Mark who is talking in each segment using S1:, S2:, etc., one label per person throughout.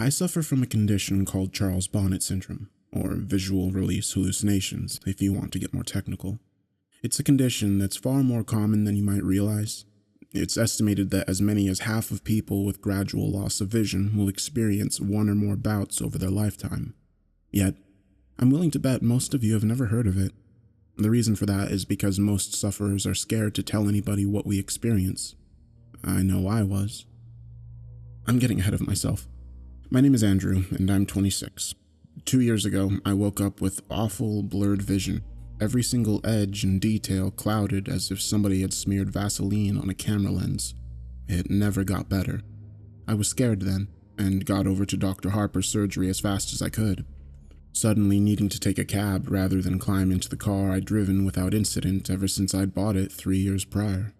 S1: I suffer from a condition called Charles Bonnet syndrome, or visual release hallucinations, if you want to get more technical. It's a condition that's far more common than you might realize. It's estimated that as many as half of people with gradual loss of vision will experience one or more bouts over their lifetime. Yet, I'm willing to bet most of you have never heard of it. The reason for that is because most sufferers are scared to tell anybody what we experience. I know I was. I'm getting ahead of myself. My name is Andrew, and I'm 26. 2 years ago, I woke up with awful, blurred vision. Every single edge and detail clouded as if somebody had smeared Vaseline on a camera lens. It never got better. I was scared then, and got over to Dr. Harper's surgery as fast as I could. Suddenly needing to take a cab rather than climb into the car I'd driven without incident ever since I'd bought it 3 years prior.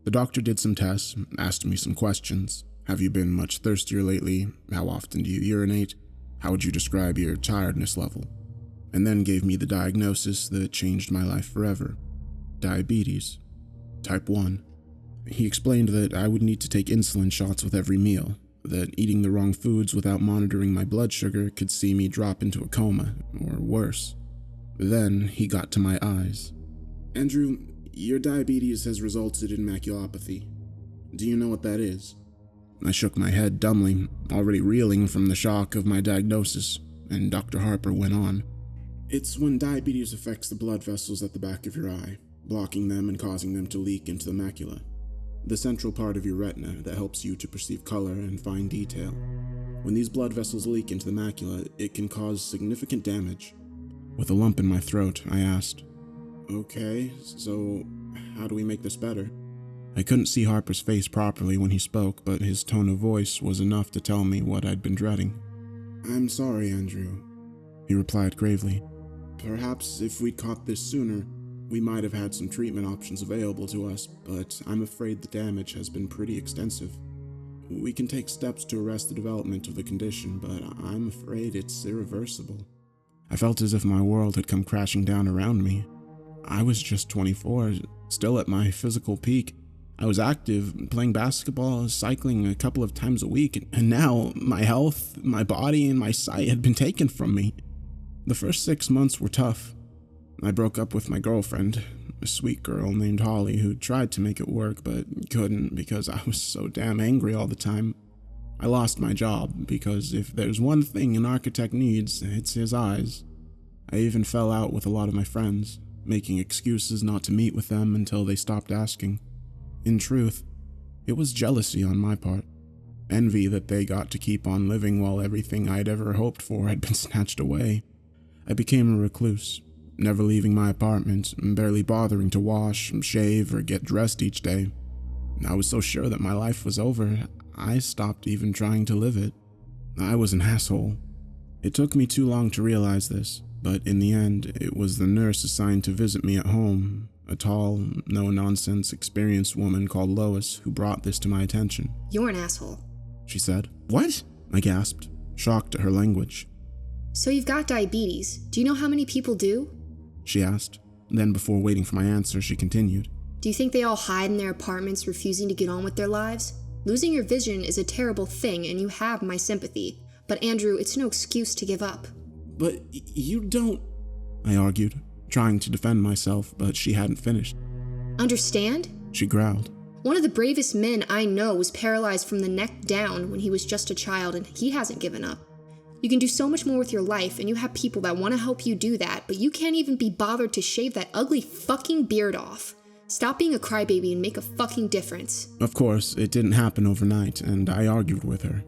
S1: The doctor did some tests, asked me some questions. Have you been much thirstier lately? How often do you urinate? How would you describe your tiredness level? And then gave me the diagnosis that changed my life forever. Diabetes. Type 1. He explained that I would need to take insulin shots with every meal, that eating the wrong foods without monitoring my blood sugar could see me drop into a coma, or worse. Then he got to my eyes. Andrew, your diabetes has resulted in maculopathy. Do you know what that is? I shook my head dumbly, already reeling from the shock of my diagnosis, and Dr. Harper went on. It's when diabetes affects the blood vessels at the back of your eye, blocking them and causing them to leak into the macula, the central part of your retina that helps you to perceive color and fine detail. When these blood vessels leak into the macula, it can cause significant damage. With a lump in my throat, I asked, Okay, so how do we make this better? I couldn't see Harper's face properly when he spoke, but his tone of voice was enough to tell me what I'd been dreading. I'm sorry, Andrew, he replied gravely. Perhaps if we'd caught this sooner, we might have had some treatment options available to us, but I'm afraid the damage has been pretty extensive. We can take steps to arrest the development of the condition, but I'm afraid it's irreversible. I felt as if my world had come crashing down around me. I was just 24, still at my physical peak. I was active, playing basketball, cycling a couple of times a week, and now my health, my body, and my sight had been taken from me. The first 6 months were tough. I broke up with my girlfriend, a sweet girl named Holly who tried to make it work but couldn't because I was so damn angry all the time. I lost my job because if there's one thing an architect needs, it's his eyes. I even fell out with a lot of my friends, making excuses not to meet with them until they stopped asking. In truth, it was jealousy on my part. Envy that they got to keep on living while everything I'd ever hoped for had been snatched away. I became a recluse, never leaving my apartment, barely bothering to wash, shave, or get dressed each day. I was so sure that my life was over, I stopped even trying to live it. I was an asshole. It took me too long to realize this, but in the end, it was the nurse assigned to visit me at home, a tall, no-nonsense, experienced woman called Lois who brought this to my attention.
S2: You're an asshole,
S1: she said. What? I gasped, shocked at her language.
S2: So you've got diabetes. Do you know how many people do?
S1: She asked. Then before waiting for my answer, she continued.
S2: Do you think they all hide in their apartments refusing to get on with their lives? Losing your vision is a terrible thing and you have my sympathy. But Andrew, it's no excuse to give up.
S1: But you don't... I argued, trying to defend myself, but she hadn't finished.
S2: Understand?
S1: She growled.
S2: One of the bravest men I know was paralyzed from the neck down when he was just a child and he hasn't given up. You can do so much more with your life and you have people that want to help you do that, but you can't even be bothered to shave that ugly fucking beard off. Stop being a crybaby and make a fucking difference. Of course, it didn't happen overnight, and I argued with her.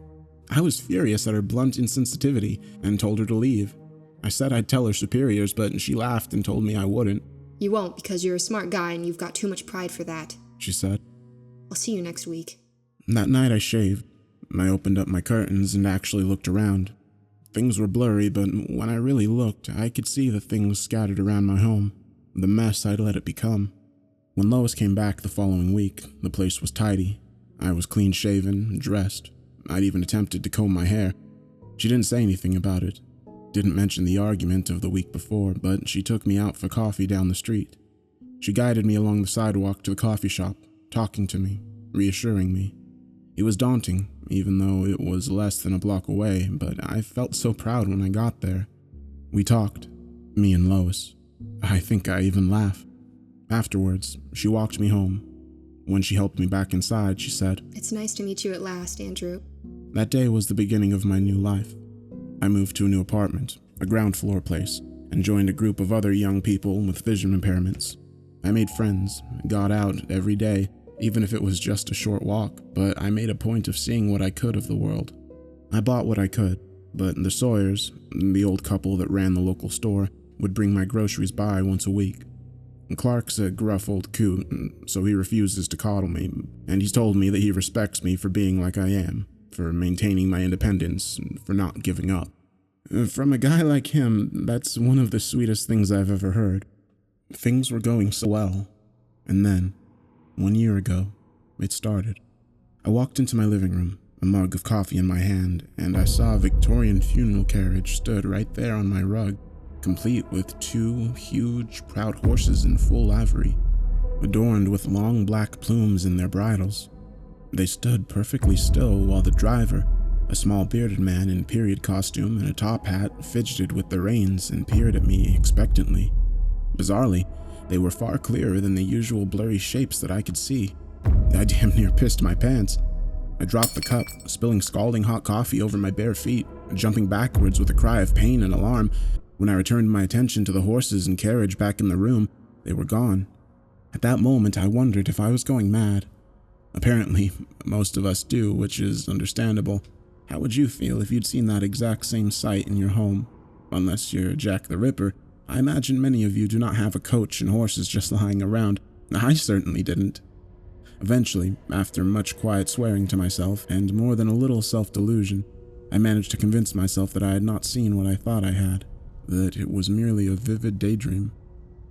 S2: I was furious at her blunt insensitivity and told her to leave. I said I'd tell her superiors, but she laughed and told me I wouldn't. You won't because you're a smart guy and you've got too much pride for that, she said. I'll see you next week. That night I shaved. I opened up my curtains and actually looked around. Things were blurry, but when I really looked, I could see the things scattered around my home, the mess I'd let it become. When Lois came back the following week, the place was tidy. I was clean-shaven, dressed. I'd even attempted to comb my hair. She didn't say anything about it. Didn't mention the argument of the week before, but she took me out for coffee down the street. She guided me along the sidewalk to the coffee shop, talking to me, reassuring me. It was daunting,
S1: even though it was less than a block away, but I felt so proud when I got there. We talked, me and Lois. I think I even laughed. Afterwards, she walked me home. When she helped me back inside, she said,
S2: "It's nice to meet you at last, Andrew."
S1: That day was the beginning of my new life. I moved to a new apartment, a ground floor place, and joined a group of other young people with vision impairments. I made friends, got out every day, even if it was just a short walk, but I made a point of seeing what I could of the world. I bought what I could, but the Sawyers, the old couple that ran the local store, would bring my groceries by once a week. Clark's a gruff old coot, so he refuses to coddle me, and he's told me that he respects me for being like I am, for maintaining my independence, and for not giving up. From a guy like him, that's one of the sweetest things I've ever heard. Things were going so well, and then, 1 year ago, it started. I walked into my living room, a mug of coffee in my hand, and I saw a Victorian funeral carriage stood right there on my rug, complete with 2 huge, proud horses in full livery, adorned with long black plumes in their bridles. They stood perfectly still while the driver, a small bearded man in period costume and a top hat, fidgeted with the reins and peered at me expectantly. Bizarrely, they were far clearer than the usual blurry shapes that I could see. I damn near pissed my pants. I dropped the cup, spilling scalding hot coffee over my bare feet, jumping backwards with a cry of pain and alarm. When I returned my attention to the horses and carriage back in the room, they were gone. At that moment, I wondered if I was going mad. Apparently, most of us do, which is understandable. How would you feel if you'd seen that exact same sight in your home? Unless you're Jack the Ripper, I imagine many of you do not have a coach and horses just lying around. I certainly didn't. Eventually, after much quiet swearing to myself and more than a little self-delusion, I managed to convince myself that I had not seen what I thought I had, that it was merely a vivid daydream.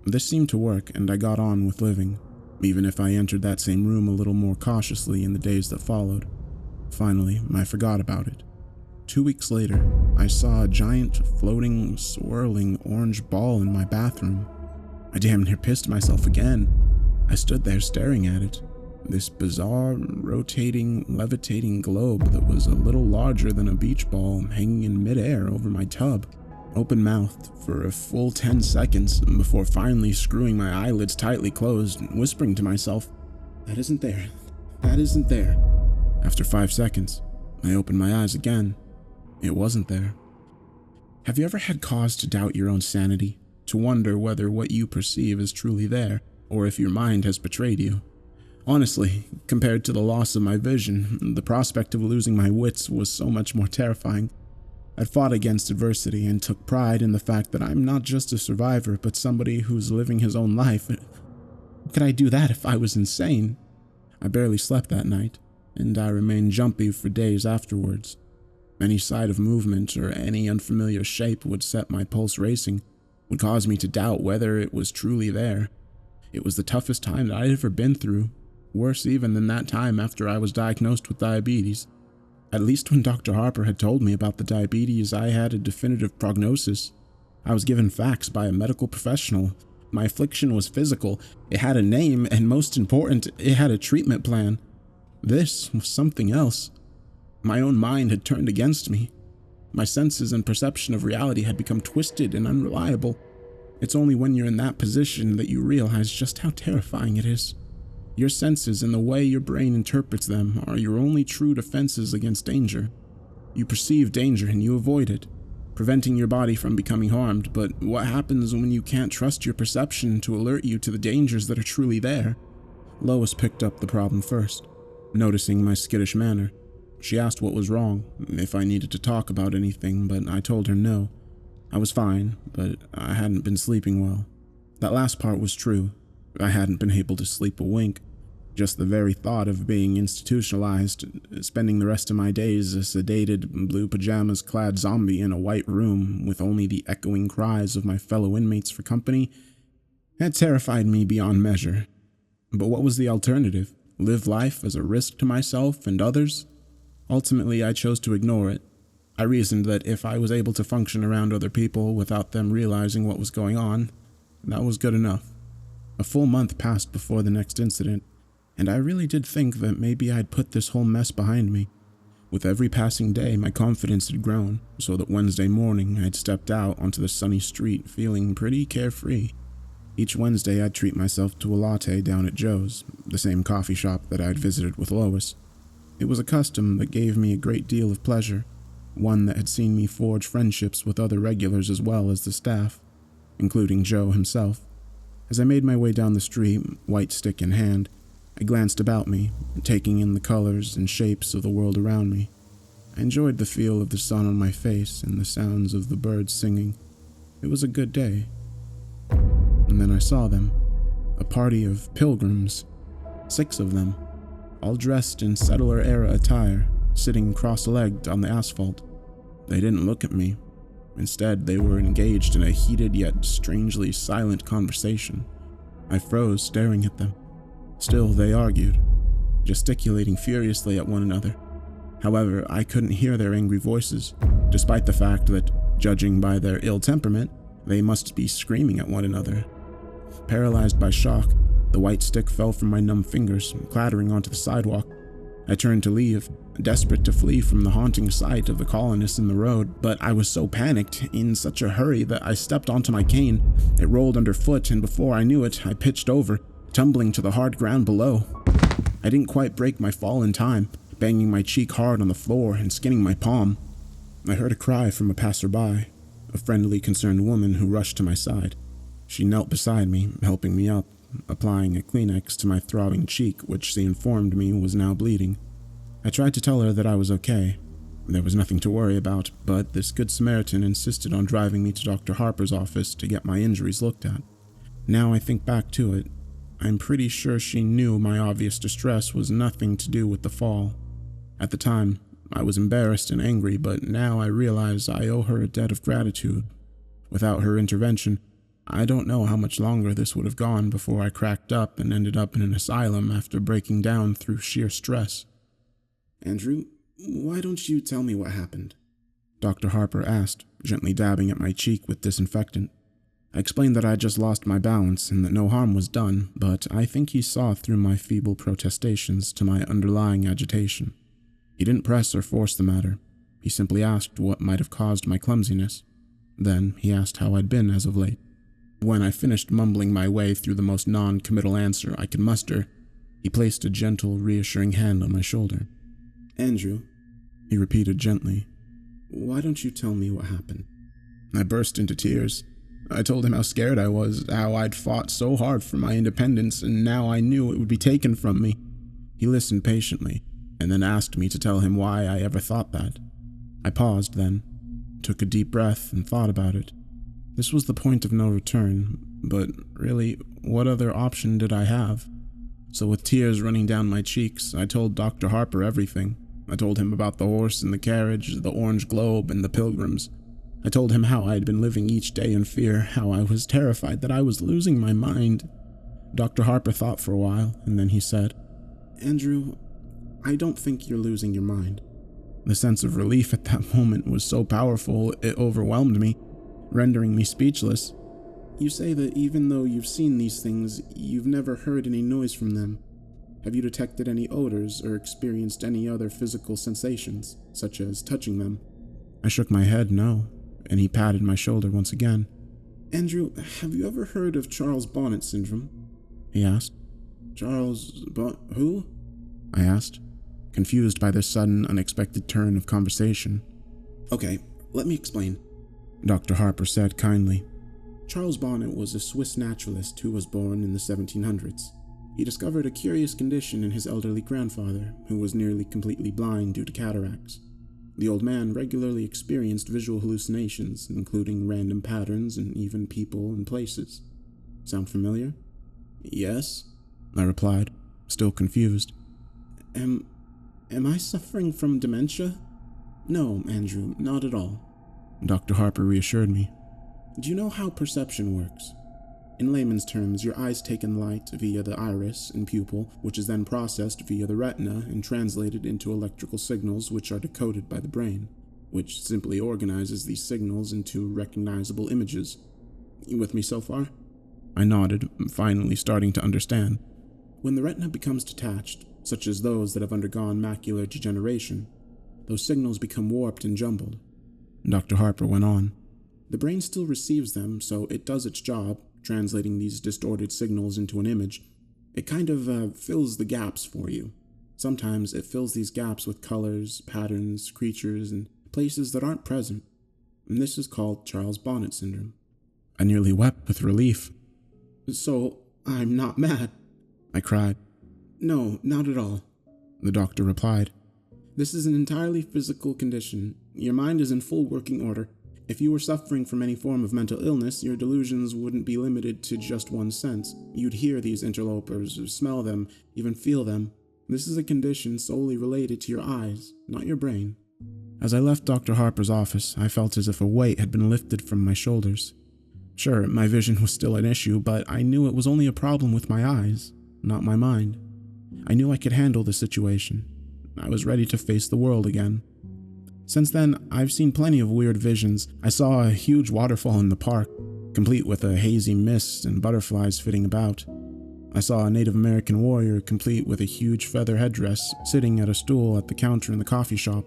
S1: This seemed to work, and I got on with living, even if I entered that same room a little more cautiously in the days that followed. Finally, I forgot about it. 2 weeks later, I saw a giant, floating, swirling orange ball in my bathroom. I damn near pissed myself again. I stood there staring at it. This bizarre, rotating, levitating globe that was a little larger than a beach ball hanging in midair over my tub. Open-mouthed for a full 10 seconds before finally screwing my eyelids tightly closed and whispering to myself, "That isn't there. That isn't there." After 5 seconds, I opened my eyes again. It wasn't there. Have you ever had cause to doubt your own sanity, to wonder whether what you perceive is truly there, or if your mind has betrayed you? Honestly, compared to the loss of my vision, the prospect of losing my wits was so much more terrifying. I'd fought against adversity and took pride in the fact that I'm not just a survivor, but somebody who's living his own life. How could I do that if I was insane? I barely slept that night, and I remained jumpy for days afterwards. Any sight of movement or any unfamiliar shape would set my pulse racing, would cause me to doubt whether it was truly there. It was the toughest time that I'd ever been through, worse even than that time after I was diagnosed with diabetes. At least when Dr. Harper had told me about the diabetes, I had a definitive prognosis. I was given facts by a medical professional. My affliction was physical, it had a name, and most important, it had a treatment plan. This was something else. My own mind had turned against me. My senses and perception of reality had become twisted and unreliable. It's only when you're in that position that you realize just how terrifying it is. Your senses and the way your brain interprets them are your only true defenses against danger. You perceive danger and you avoid it, preventing your body from becoming harmed, but what happens when you can't trust your perception to alert you to the dangers that are truly there? Lois picked up the problem first, noticing my skittish manner. She asked what was wrong, if I needed to talk about anything, but I told her no. I was fine, but I hadn't been sleeping well. That last part was true. I hadn't been able to sleep a wink. Just the very thought of being institutionalized, spending the rest of my days a sedated, blue pajamas-clad zombie in a white room with only the echoing cries of my fellow inmates for company, had terrified me beyond measure. But what was the alternative? Live life as a risk to myself and others? Ultimately, I chose to ignore it. I reasoned that if I was able to function around other people without them realizing what was going on, that was good enough. A full month passed before the next incident, and I really did think that maybe I'd put this whole mess behind me. With every passing day, my confidence had grown, so that Wednesday morning I'd stepped out onto the sunny street feeling pretty carefree. Each Wednesday I'd treat myself to a latte down at Joe's, the same coffee shop that I'd visited with Lois. It was a custom that gave me a great deal of pleasure, one that had seen me forge friendships with other regulars as well as the staff, including Joe himself. As I made my way down the street, white stick in hand, I glanced about me, taking in the colors and shapes of the world around me. I enjoyed the feel of the sun on my face and the sounds of the birds singing. It was a good day. And then I saw them, a party of pilgrims, 6 of them, all dressed in settler-era attire, sitting cross-legged on the asphalt. They didn't look at me. Instead, they were engaged in a heated yet strangely silent conversation. I froze, staring at them. Still, they argued, gesticulating furiously at one another. However, I couldn't hear their angry voices, despite the fact that, judging by their ill temperament, they must be screaming at one another. Paralyzed by shock, the white stick fell from my numb fingers, clattering onto the sidewalk. I turned to leave, desperate to flee from the haunting sight of the colonists in the road, but I was so panicked, in such a hurry, that I stepped onto my cane. It rolled underfoot, and before I knew it, I pitched over, tumbling to the hard ground below. I didn't quite break my fall in time, banging my cheek hard on the floor and skinning my palm. I heard a cry from a passerby, a friendly, concerned woman who rushed to my side. She knelt beside me, helping me up, applying a Kleenex to my throbbing cheek, which she informed me was now bleeding. I tried to tell her that I was okay. There was nothing to worry about, but this good Samaritan insisted on driving me to Dr. Harper's office to get my injuries looked at. Now I think back to it, I'm pretty sure she knew my obvious distress was nothing to do with the fall. At the time, I was embarrassed and angry, but now I realize I owe her a debt of gratitude. Without her intervention, I don't know how much longer this would have gone before I cracked up and ended up in an asylum after breaking down through sheer stress.
S3: Andrew, why don't you tell me what happened?
S1: Dr. Harper asked, gently dabbing at my cheek with disinfectant. I explained that I had just lost my balance and that no harm was done, but I think he saw through my feeble protestations to my underlying agitation. He didn't press or force the matter. He simply asked what might have caused my clumsiness. Then he asked how I'd been as of late. When I finished mumbling my way through the most non-committal answer I could muster, he placed a gentle, reassuring hand on my shoulder.
S3: Andrew,
S1: he repeated gently,
S3: why don't you tell me what happened?
S1: I burst into tears. I told him how scared I was, how I'd fought so hard for my independence, and now I knew it would be taken from me. He listened patiently, and then asked me to tell him why I ever thought that. I paused then, took a deep breath, and thought about it. This was the point of no return, but really, what other option did I have? So with tears running down my cheeks, I told Dr. Harper everything. I told him about the horse and the carriage, the orange globe, and the pilgrims. I told him how I had been living each day in fear, how I was terrified that I was losing my mind. Dr. Harper thought for a while, and then he said,
S3: Andrew, I don't think you're losing your mind.
S1: The sense of relief at that moment was so powerful it overwhelmed me, rendering me speechless.
S3: You say that even though you've seen these things, you've never heard any noise from them. Have you detected any odors or experienced any other physical sensations, such as touching them?
S1: I shook my head no, and he patted my shoulder once again.
S3: Andrew, have you ever heard of Charles Bonnet syndrome?
S1: He asked.
S3: Who?
S1: I asked, confused by this sudden, unexpected turn of conversation.
S3: Okay, let me explain.
S1: Dr. Harper said kindly.
S3: Charles Bonnet was a Swiss naturalist who was born in the 1700s. He discovered a curious condition in his elderly grandfather, who was nearly completely blind due to cataracts. The old man regularly experienced visual hallucinations, including random patterns and even people and places. Sound familiar?
S1: Yes, I replied, still confused.
S3: Am I suffering from dementia? No, Andrew, not at all.
S1: Dr. Harper reassured me.
S3: Do you know how perception works? In layman's terms, your eyes take in light via the iris and pupil, which is then processed via the retina and translated into electrical signals which are decoded by the brain, which simply organizes these signals into recognizable images. You with me so far?
S1: I nodded, finally starting to understand.
S3: When the retina becomes detached, such as those that have undergone macular degeneration, those signals become warped and jumbled.
S1: Dr. Harper went on.
S3: The brain still receives them, so it does its job, translating these distorted signals into an image. It kind of fills the gaps for you. Sometimes it fills these gaps with colors, patterns, creatures, and places that aren't present. And this is called Charles Bonnet syndrome.
S1: I nearly wept with relief.
S3: So, I'm not mad,
S1: I cried.
S3: No, not at all,
S1: the doctor replied.
S3: This is an entirely physical condition. Your mind is in full working order. If you were suffering from any form of mental illness, your delusions wouldn't be limited to just one sense. You'd hear these interlopers, smell them, even feel them. This is a condition solely related to your eyes, not your brain.
S1: As I left Dr. Harper's office, I felt as if a weight had been lifted from my shoulders. Sure, my vision was still an issue, but I knew it was only a problem with my eyes, not my mind. I knew I could handle the situation. I was ready to face the world again. Since then, I've seen plenty of weird visions. I saw a huge waterfall in the park, complete with a hazy mist and butterflies flitting about. I saw a Native American warrior complete with a huge feather headdress sitting at a stool at the counter in the coffee shop.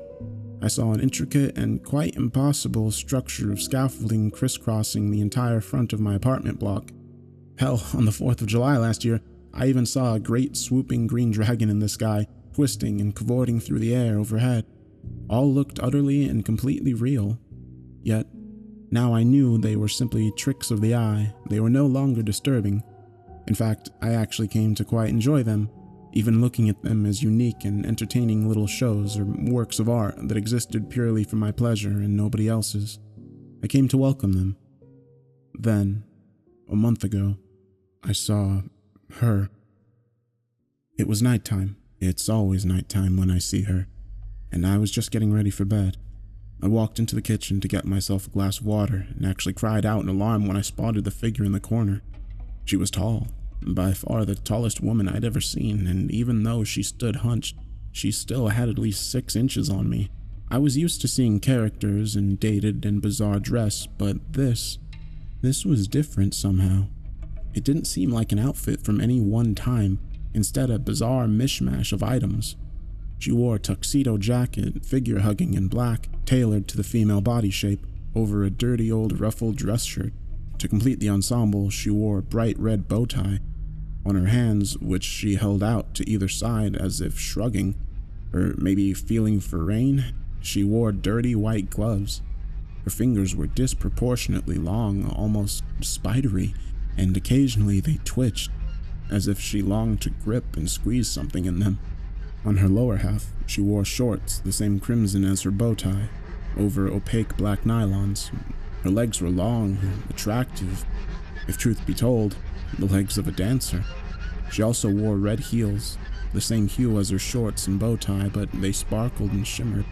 S1: I saw an intricate and quite impossible structure of scaffolding crisscrossing the entire front of my apartment block. Hell, on the 4th of July last year, I even saw a great swooping green dragon in the sky, twisting and cavorting through the air overhead. All looked utterly and completely real. Yet, now I knew they were simply tricks of the eye. They were no longer disturbing. In fact, I actually came to quite enjoy them, even looking at them as unique and entertaining little shows or works of art that existed purely for my pleasure and nobody else's. I came to welcome them. Then, a month ago, I saw her. It was nighttime. It's always nighttime when I see her, and I was just getting ready for bed. I walked into the kitchen to get myself a glass of water and actually cried out in alarm when I spotted the figure in the corner. She was tall, by far the tallest woman I'd ever seen, and even though she stood hunched, she still had at least 6 inches on me. I was used to seeing characters in dated and bizarre dress, but this was different somehow. It didn't seem like an outfit from any one time, instead a bizarre mishmash of items. She wore a tuxedo jacket, figure-hugging in black, tailored to the female body shape, over a dirty old ruffled dress shirt. To complete the ensemble, she wore a bright red bow tie. On her hands, which she held out to either side as if shrugging, or maybe feeling for rain, she wore dirty white gloves. Her fingers were disproportionately long, almost spidery, and occasionally they twitched, as if she longed to grip and squeeze something in them. On her lower half, she wore shorts the same crimson as her bow tie, over opaque black nylons. Her legs were long and attractive, if truth be told, the legs of a dancer. She also wore red heels, the same hue as her shorts and bow tie, but they sparkled and shimmered,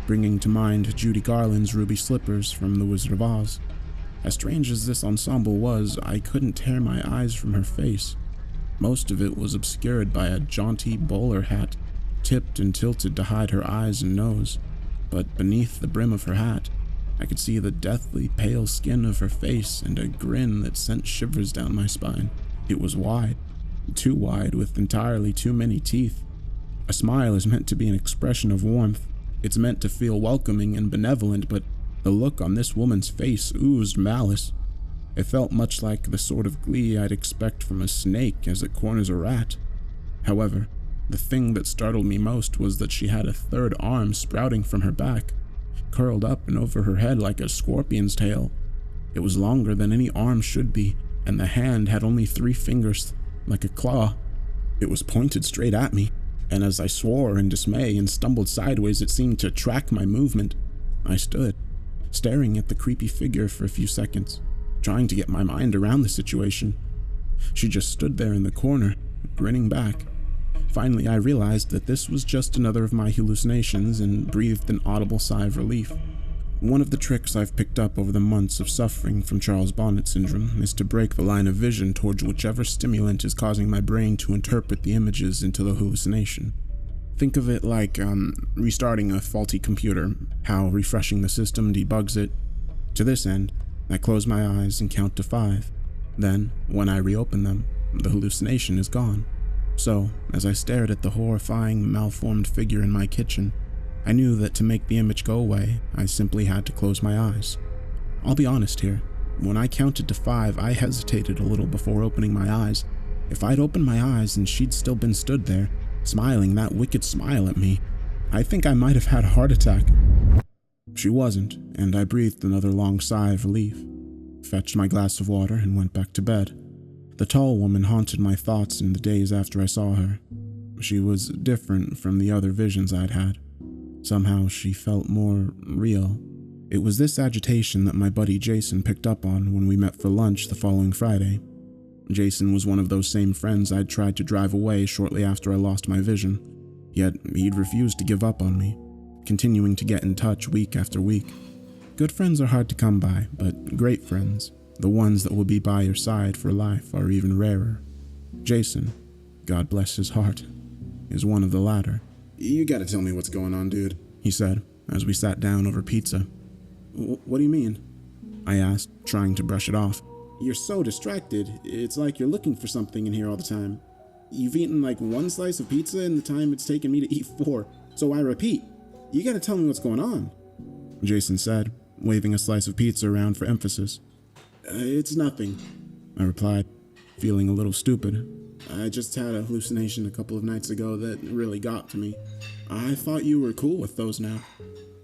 S1: bringing to mind Judy Garland's ruby slippers from The Wizard of Oz. As strange as this ensemble was, I couldn't tear my eyes from her face. Most of it was obscured by a jaunty bowler hat, tipped and tilted to hide her eyes and nose, but beneath the brim of her hat, I could see the deathly pale skin of her face and a grin that sent shivers down my spine. It was wide, too wide, with entirely too many teeth. A smile is meant to be an expression of warmth. It's meant to feel welcoming and benevolent, but the look on this woman's face oozed malice. It felt much like the sort of glee I'd expect from a snake as it corners a rat. However, the thing that startled me most was that she had a third arm sprouting from her back, curled up and over her head like a scorpion's tail. It was longer than any arm should be, and the hand had only 3 fingers, like a claw. It was pointed straight at me, and as I swore in dismay and stumbled sideways, it seemed to track my movement. I stood, staring at the creepy figure for a few seconds, trying to get my mind around the situation. She just stood there in the corner, grinning back. Finally, I realized that this was just another of my hallucinations and breathed an audible sigh of relief. One of the tricks I've picked up over the months of suffering from Charles Bonnet syndrome is to break the line of vision towards whichever stimulant is causing my brain to interpret the images into the hallucination. Think of it like restarting a faulty computer, how refreshing the system debugs it. To this end, I close my eyes and count to 5. Then, when I reopen them, the hallucination is gone. So, as I stared at the horrifying, malformed figure in my kitchen, I knew that to make the image go away, I simply had to close my eyes. I'll be honest here. When I counted to 5, I hesitated a little before opening my eyes. If I'd opened my eyes and she'd still been stood there, smiling that wicked smile at me, I think I might have had a heart attack. She wasn't, and I breathed another long sigh of relief, fetched my glass of water, and went back to bed. The tall woman haunted my thoughts in the days after I saw her. She was different from the other visions I'd had. Somehow she felt more real. It was this agitation that my buddy Jason picked up on when we met for lunch the following Friday. Jason was one of those same friends I'd tried to drive away shortly after I lost my vision, yet he'd refused to give up on me, continuing to get in touch week after week. Good friends are hard to come by, but great friends, the ones that will be by your side for life, are even rarer. Jason, God bless his heart, is one of the latter.
S3: You gotta tell me what's going on, dude,
S1: he said, as we sat down over pizza.
S3: What do you mean?
S1: I asked, trying to brush it off.
S3: You're so distracted. It's like you're looking for something in here all the time. You've eaten like 1 slice of pizza in the time it's taken me to eat 4. So I repeat, you gotta tell me what's going on,
S1: Jason said, waving a slice of pizza around for emphasis.
S3: It's nothing,
S1: I replied, feeling a little stupid.
S3: I just had a hallucination a couple of nights ago that really got to me. I thought you were cool with those now,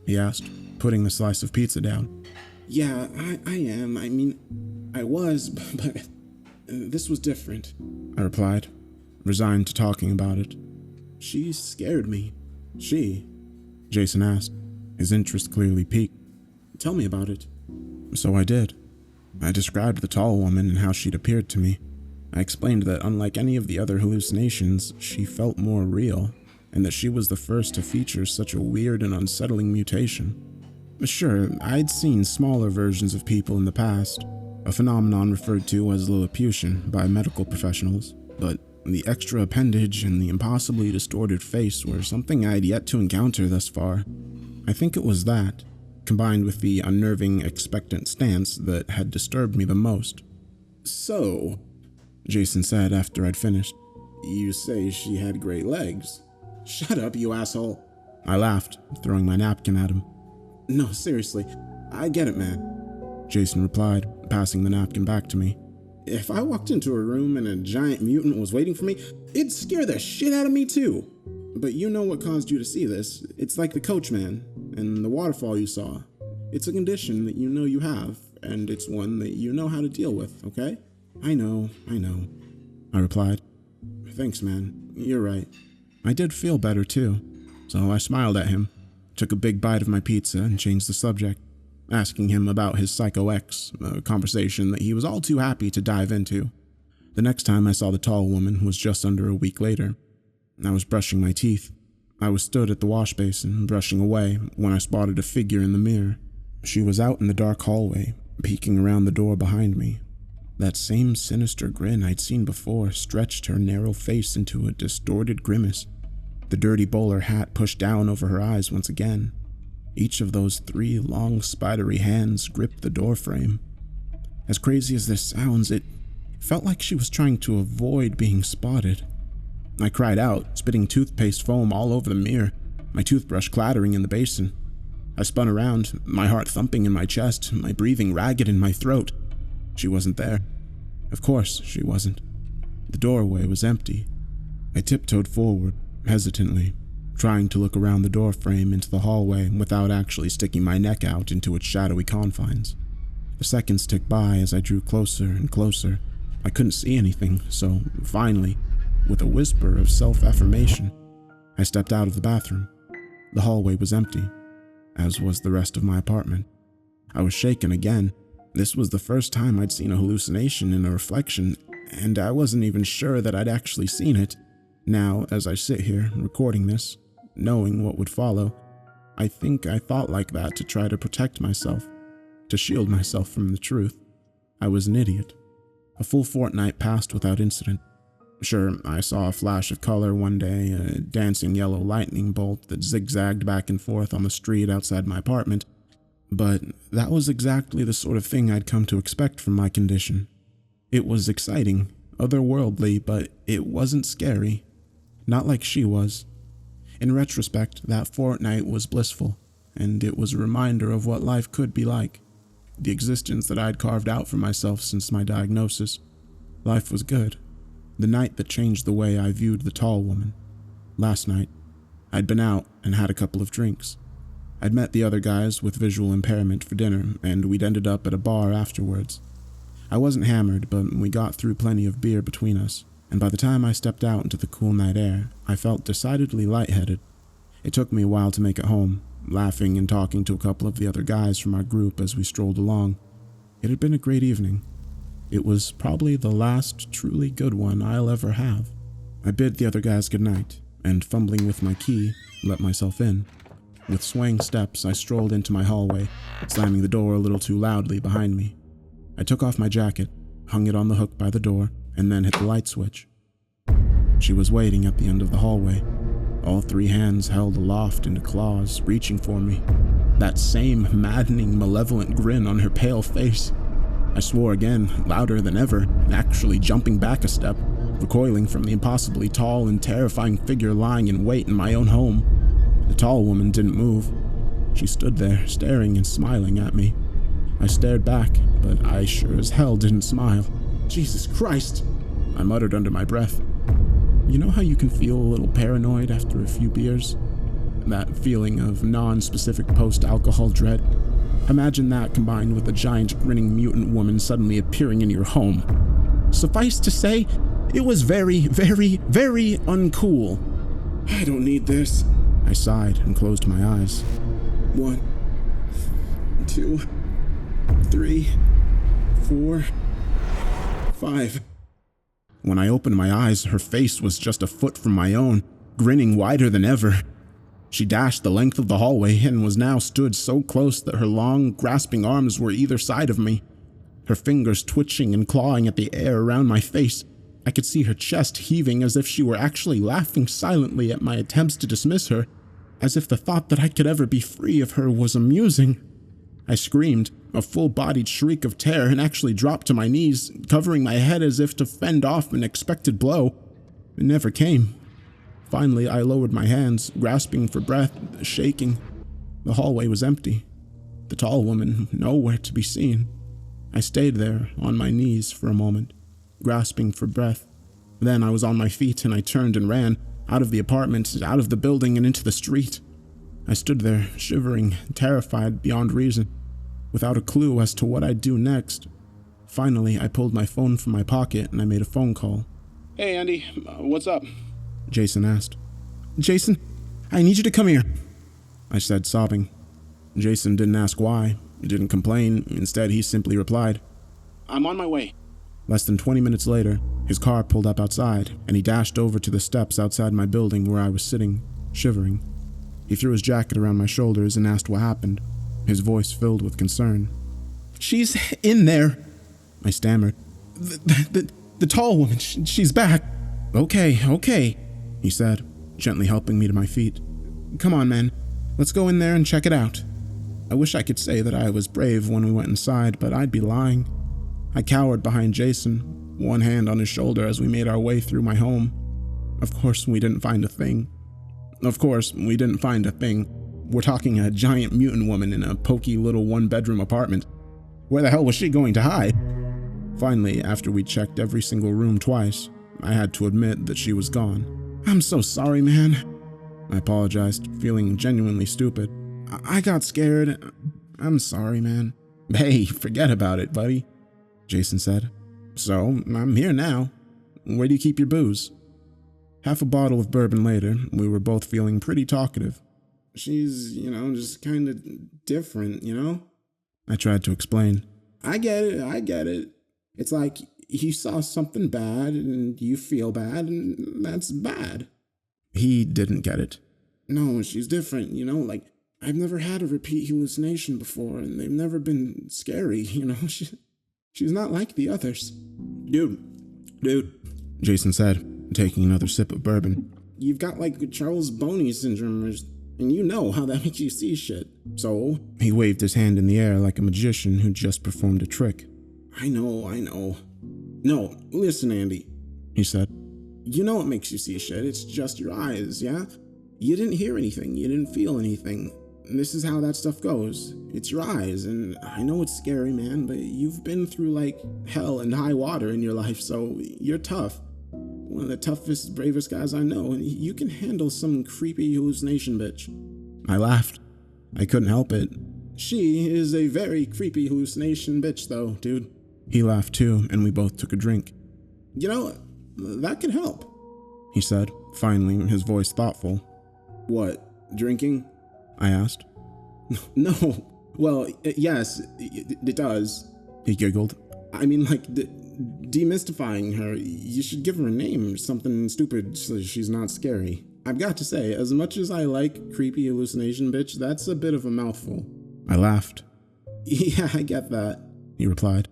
S1: he asked, putting the slice of pizza down.
S3: Yeah, I am. I mean, I was, but this was different,
S1: I replied, resigned to talking about it.
S3: She scared me.
S1: She? Jason asked, his interest clearly piqued.
S3: Tell me about it.
S1: So I did. I described the tall woman and how she'd appeared to me. I explained that unlike any of the other hallucinations, she felt more real, and that she was the first to feature such a weird and unsettling mutation. Sure, I'd seen smaller versions of people in the past, a phenomenon referred to as Lilliputian by medical professionals, but the extra appendage and the impossibly distorted face were something I'd yet to encounter thus far. I think it was that, combined with the unnerving, expectant stance, that had disturbed me the most.
S3: So,
S1: Jason said after I'd finished,
S3: you say she had great legs? Shut up, you asshole.
S1: I laughed, throwing my napkin at him.
S3: No, seriously, I get it, man,
S1: Jason replied, passing the napkin back to me.
S3: If I walked into a room and a giant mutant was waiting for me, it'd scare the shit out of me too. But you know what caused you to see this. It's like the coachman and the waterfall you saw. It's a condition that you know you have, and it's one that you know how to deal with, okay? I know,
S1: I replied.
S3: Thanks, man. You're right.
S1: I did feel better too, so I smiled at him, took a big bite of my pizza, and changed the subject, asking him about his Psycho X, a conversation that he was all too happy to dive into. The next time I saw the tall woman was just under a week later. I was brushing my teeth. I was stood at the wash basin, brushing away, when I spotted a figure in the mirror. She was out in the dark hallway, peeking around the door behind me. That same sinister grin I'd seen before stretched her narrow face into a distorted grimace. The dirty bowler hat pushed down over her eyes once again. Each of those 3 long, spidery hands gripped the doorframe. As crazy as this sounds, it felt like she was trying to avoid being spotted. I cried out, spitting toothpaste foam all over the mirror, my toothbrush clattering in the basin. I spun around, my heart thumping in my chest, my breathing ragged in my throat. She wasn't there. Of course she wasn't. The doorway was empty. I tiptoed forward, hesitantly, trying to look around the doorframe into the hallway without actually sticking my neck out into its shadowy confines. The seconds ticked by as I drew closer and closer. I couldn't see anything, so finally, with a whisper of self-affirmation, I stepped out of the bathroom. The hallway was empty, as was the rest of my apartment. I was shaken again. This was the first time I'd seen a hallucination in a reflection, and I wasn't even sure that I'd actually seen it. Now, as I sit here, recording this, knowing what would follow, I think I thought like that to try to protect myself, to shield myself from the truth. I was an idiot. A full fortnight passed without incident. Sure, I saw a flash of color one day, a dancing yellow lightning bolt that zigzagged back and forth on the street outside my apartment, but that was exactly the sort of thing I'd come to expect from my condition. It was exciting, otherworldly, but it wasn't scary. Not like she was. In retrospect, that fortnight was blissful, and it was a reminder of what life could be like. The existence that I'd carved out for myself since my diagnosis. Life was good. The night that changed the way I viewed the tall woman. Last night, I'd been out and had a couple of drinks. I'd met the other guys with visual impairment for dinner, and we'd ended up at a bar afterwards. I wasn't hammered, but we got through plenty of beer between us, and by the time I stepped out into the cool night air, I felt decidedly lightheaded. It took me a while to make it home, laughing and talking to a couple of the other guys from our group as we strolled along. It had been a great evening. It was probably the last truly good one I'll ever have. I bid the other guys goodnight, and fumbling with my key, let myself in. With swaying steps, I strolled into my hallway, slamming the door a little too loudly behind me. I took off my jacket, hung it on the hook by the door, and then hit the light switch. She was waiting at the end of the hallway, all three hands held aloft into claws, reaching for me. That same maddening, malevolent grin on her pale face. I swore again, louder than ever, actually jumping back a step, recoiling from the impossibly tall and terrifying figure lying in wait in my own home. The tall woman didn't move. She stood there, staring and smiling at me. I stared back, but I sure as hell didn't smile. Jesus Christ! I muttered under my breath. You know how you can feel a little paranoid after a few beers? That feeling of non-specific post-alcohol dread? Imagine that combined with a giant grinning mutant woman suddenly appearing in your home. Suffice to say, it was very, very, very uncool.
S3: I don't need this.
S1: I sighed and closed my eyes.
S3: 1, 2, 3, 4, 5.
S1: When I opened my eyes, her face was just a foot from my own, grinning wider than ever. She dashed the length of the hallway and was now stood so close that her long, grasping arms were either side of me. Her fingers twitching and clawing at the air around my face. I could see her chest heaving as if she were actually laughing silently at my attempts to dismiss her, as if the thought that I could ever be free of her was amusing. I screamed, a full-bodied shriek of terror, and actually dropped to my knees, covering my head as if to fend off an expected blow. It never came. Finally, I lowered my hands, grasping for breath, shaking. The hallway was empty. The tall woman nowhere to be seen. I stayed there, on my knees, for a moment, grasping for breath. Then I was on my feet and I turned and ran, out of the apartment, out of the building, and into the street. I stood there, shivering, terrified beyond reason, without a clue as to what I'd do next. Finally, I pulled my phone from my pocket and I made a phone call.
S3: Hey, Andy, what's up?
S1: Jason asked. Jason, I need you to come here, I said, sobbing. Jason didn't ask why, didn't complain. Instead, he simply replied,
S3: I'm on my way.
S1: Less than 20 minutes later, his car pulled up outside, and he dashed over to the steps outside my building where I was sitting, shivering. He threw his jacket around my shoulders and asked what happened, his voice filled with concern. She's in there, I stammered. The tall woman, she's back. Okay, he said, gently helping me to my feet. Come on, man. Let's go in there and check it out. I wish I could say that I was brave when we went inside, but I'd be lying. I cowered behind Jason, one hand on his shoulder as we made our way through my home. Of course, we didn't find a thing. We're talking a giant mutant woman in a poky little one-bedroom apartment. Where the hell was she going to hide? Finally, after we checked every single room twice, I had to admit that she was gone. I'm so sorry, man, I apologized, feeling genuinely stupid. I got scared. I'm sorry, man. Hey, forget about it, buddy, Jason said. So, I'm here now. Where do you keep your booze? Half a bottle of bourbon later, we were both feeling pretty talkative.
S3: She's, just kind of different,
S1: I tried to explain.
S3: I get it. It's like you saw something bad and you feel bad, and that's bad.
S1: He didn't get it.
S3: No, she's different, like, I've never had a repeat hallucination before, and they've never been scary, She's not like the others.
S1: Dude, Jason said, taking another sip of bourbon.
S3: You've got, like, Charles Bonnet syndrome, and you know how that makes you see shit, so...
S1: He waved his hand in the air like a magician who just performed a trick.
S3: I know. No, listen, Andy,
S1: he said.
S3: You know what makes you see shit, it's just your eyes, yeah? You didn't hear anything. You didn't feel anything. This is how that stuff goes. It's your eyes, and I know it's scary, man, but you've been through, like, hell and high water in your life, so you're tough. One of the toughest, bravest guys I know, and you can handle some creepy hallucination bitch.
S1: I laughed. I couldn't help it.
S3: She is a very creepy hallucination bitch, though, dude.
S1: He laughed too, and we both took a drink.
S3: You know, that could help,
S1: he said, finally, his voice thoughtful.
S3: What, drinking?
S1: I asked.
S3: No. Well, yes, it does.
S1: He giggled.
S3: I mean, like, demystifying her. You should give her a name, something stupid so she's not scary. I've got to say, as much as I like creepy hallucination bitch, that's a bit of a mouthful.
S1: I laughed.
S3: Yeah, I get that,
S1: he replied.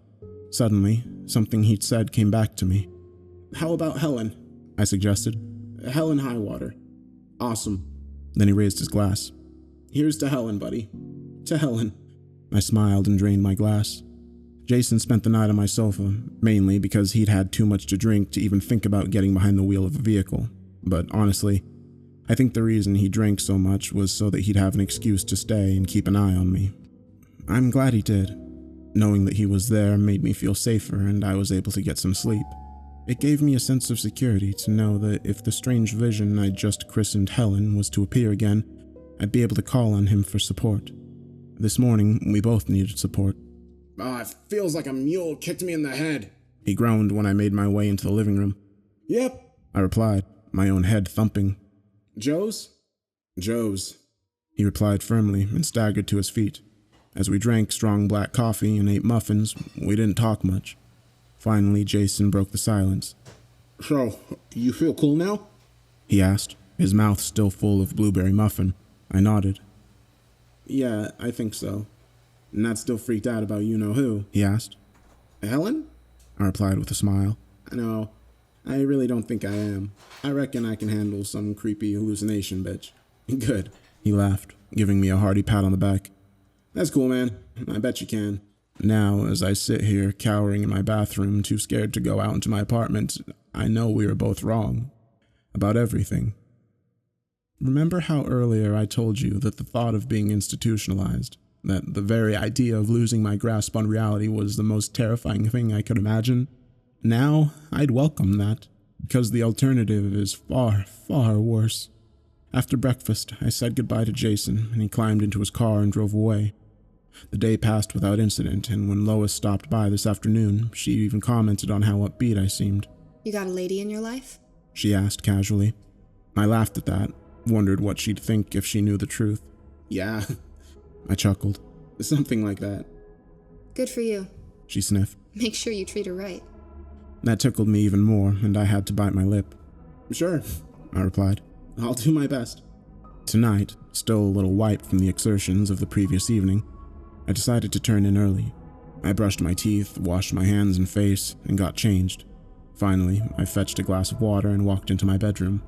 S1: Suddenly, something he'd said came back to me.
S3: How about Helen?
S1: I suggested.
S3: Helen Highwater. Awesome.
S1: Then he raised his glass.
S3: Here's to Helen, buddy. To Helen.
S1: I smiled and drained my glass. Jason spent the night on my sofa, mainly because he'd had too much to drink to even think about getting behind the wheel of a vehicle. But honestly, I think the reason he drank so much was so that he'd have an excuse to stay and keep an eye on me. I'm glad he did. Knowing that he was there made me feel safer and I was able to get some sleep. It gave me a sense of security to know that if the strange vision I'd just christened Helen was to appear again, I'd be able to call on him for support. This morning, we both needed support.
S3: It feels like a mule kicked me in the head,
S1: he groaned when I made my way into the living room.
S3: Yep,
S1: I replied, my own head thumping.
S3: Joe's? Joe's,
S1: he replied firmly and staggered to his feet. As we drank strong black coffee and ate muffins, we didn't talk much. Finally, Jason broke the silence.
S3: So, you feel cool now?
S1: He asked, his mouth still full of blueberry muffin. I nodded.
S3: Yeah, I think so. Not still freaked out about you-know-who?
S1: He asked.
S3: Helen?
S1: I replied with a smile.
S3: No, I really don't think I am. I reckon I can handle some creepy hallucination bitch. Good.
S1: He laughed, giving me a hearty pat on the back.
S3: That's cool, man. I bet you can.
S1: Now, as I sit here cowering in my bathroom, too scared to go out into my apartment, I know we were both wrong. About everything. Remember how earlier I told you that the thought of being institutionalized, that the very idea of losing my grasp on reality was the most terrifying thing I could imagine? Now, I'd welcome that, because the alternative is far, far worse. After breakfast, I said goodbye to Jason, and he climbed into his car and drove away. The day passed without incident, and when Lois stopped by this afternoon, she even commented on how upbeat I seemed.
S2: You got a lady in your life?
S1: She asked casually. I laughed at that, wondered what she'd think if she knew the truth.
S3: Yeah.
S1: I chuckled.
S3: Something like that.
S2: Good for you.
S1: She sniffed.
S2: Make sure you treat her right.
S1: That tickled me even more, and I had to bite my lip.
S3: Sure,
S1: I replied.
S3: I'll do my best.
S1: Tonight, still a little wiped from the exertions of the previous evening, I decided to turn in early. I brushed my teeth, washed my hands and face, and got changed. Finally, I fetched a glass of water and walked into my bedroom.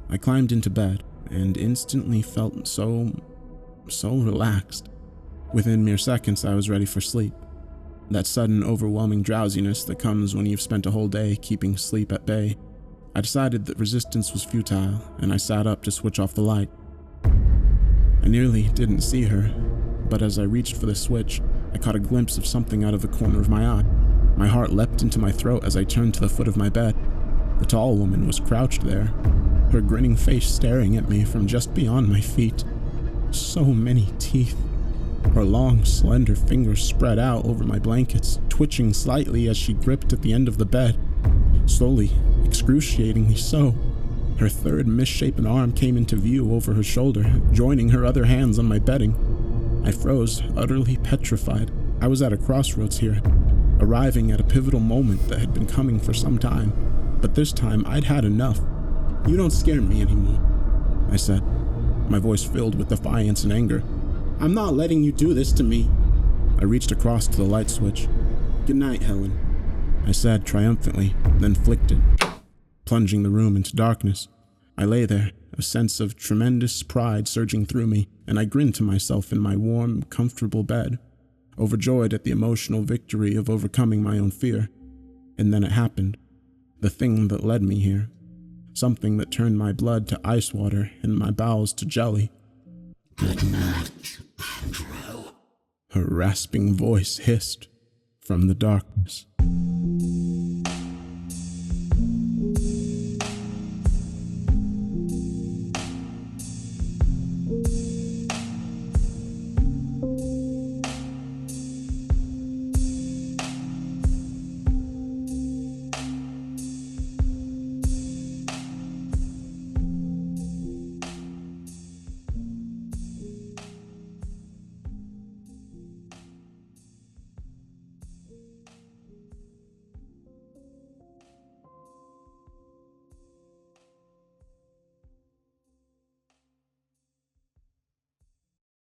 S1: I climbed into bed, and instantly felt so relaxed. Within mere seconds, I was ready for sleep. That sudden, overwhelming drowsiness that comes when you've spent a whole day keeping sleep at bay. I decided that resistance was futile, and I sat up to switch off the light. I nearly didn't see her, but as I reached for the switch, I caught a glimpse of something out of the corner of my eye. My heart leapt into my throat as I turned to the foot of my bed. The tall woman was crouched there, her grinning face staring at me from just beyond my feet. So many teeth. Her long, slender fingers spread out over my blankets, twitching slightly as she gripped at the end of the bed. Slowly, excruciatingly so. Her third misshapen arm came into view over her shoulder, joining her other hands on my bedding. I froze, utterly petrified. I was at a crossroads here, arriving at a pivotal moment that had been coming for some time. But this time, I'd had enough.
S3: You don't scare me anymore,
S1: I said, my voice filled with defiance and anger.
S3: I'm not letting you do this to me.
S1: I reached across to the light switch.
S3: Good night, Helen,
S1: I said triumphantly, then flicked it, plunging the room into darkness. I lay there, a sense of tremendous pride surging through me, and I grinned to myself in my warm, comfortable bed, overjoyed at the emotional victory of overcoming my own fear. And then it happened, the thing that led me here.
S3: something that turned my blood to ice water and my bowels to jelly.
S4: Good night, Andrew.
S3: Her rasping voice hissed from the darkness.